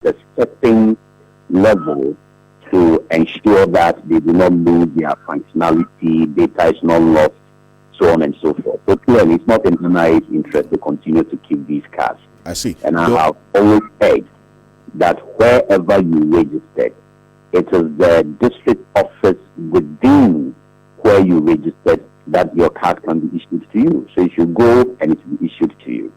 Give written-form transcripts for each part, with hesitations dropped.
a certain level to ensure that they do not lose their functionality, data is not lost, so on and so forth. So clearly, it's not in NIA's interest to continue to keep these cards. I see. And I have always said that wherever you registered, it is the district office within where you registered that your card can be issued to you. So you should go and it will be issued to you.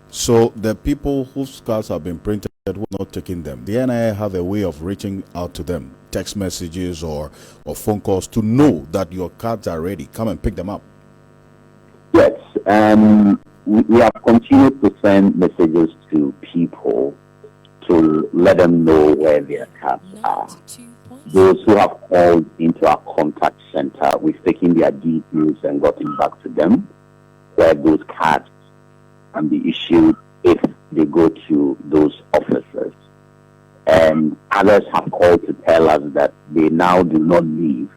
So the people whose cards have been printed who are not taking them, the NIA have a way of reaching out to them, text messages or phone calls to know that your cards are ready. Come and pick them up. Yes, we have continued to send messages to people to let them know where their cards are. Those who have called into our contact center, we've taken their details and gotten back to them where those cards can be issued if they go to those officers. And others have called to tell us that they now do not live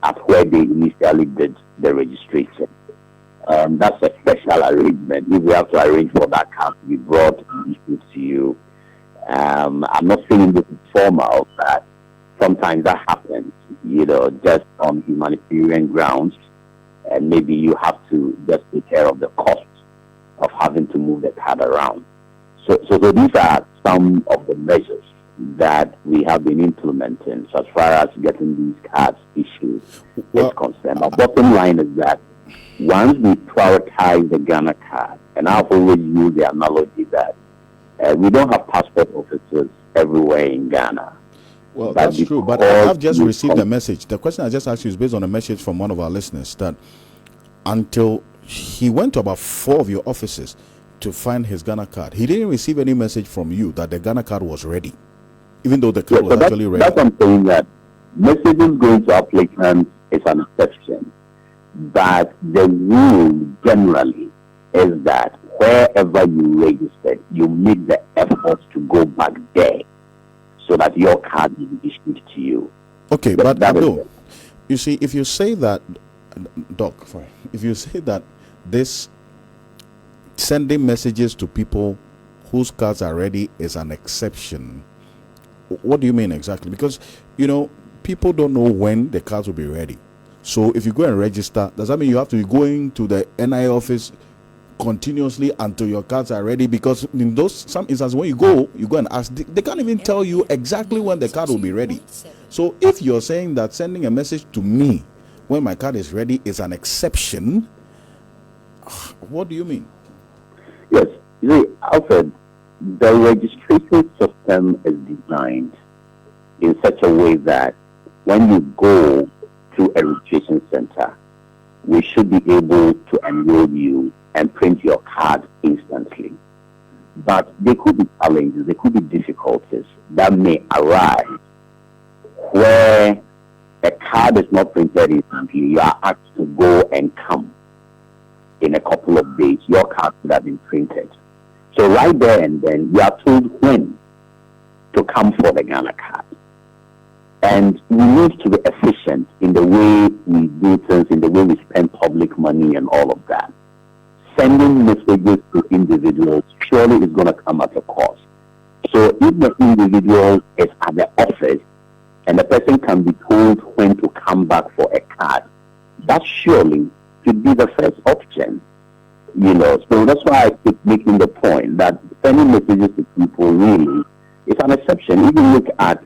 at where they initially did the registration. That's a special arrangement. If we have to arrange for that card to be brought and issued to you, I'm not saying this is formal, but sometimes that happens, just on humanitarian grounds, and maybe you have to just take care of the cost of having to move the card around. So these are some of the measures that we have been implementing so as far as getting these cards issued is concerned. Our bottom line is that once we prioritize the Ghana card, and I've always used the analogy that we don't have passport offices everywhere in Ghana. Well, that's true, but I have just received a message. The question I just asked you is based on a message from one of our listeners that until he went to about 4 of your offices to find his Ghana card, he didn't receive any message from you that the Ghana card was ready, even though the card was actually ready. That's what I'm saying, that messages going to applicants is an exception. But the rule generally is that wherever you registered, you make the effort to go back there so that your card will be issued to you. Okay, but Abdul, you see, if you say that, Doc, sorry, if you say that this sending messages to people whose cards are ready is an exception, what do you mean exactly? Because, people don't know when the cards will be ready. So if you go and register, does that mean you have to be going to the NIA office continuously until your cards are ready? Because in some instances, when you go and ask, they can't even tell you exactly when the card will be ready. So if you're saying that sending a message to me when my card is ready is an exception, what do you mean? Yes, Alfred, the registration system is designed in such a way that when you go to a registration center, we should be able to enroll you and print your card instantly. But there could be challenges, there could be difficulties that may arise where a card is not printed instantly. You are asked to go and come in a couple of days. Your card should have been printed. So right there and then, you are told when to come for the Ghana card. And we need to be efficient in the way we do things, in the way we spend public money and all of that. Sending messages to individuals surely is going to come at a cost. So if the individual is at the office and the person can be told when to come back for a card, that surely should be the first option. So that's why I keep making the point that sending messages to people really is an exception. If you look at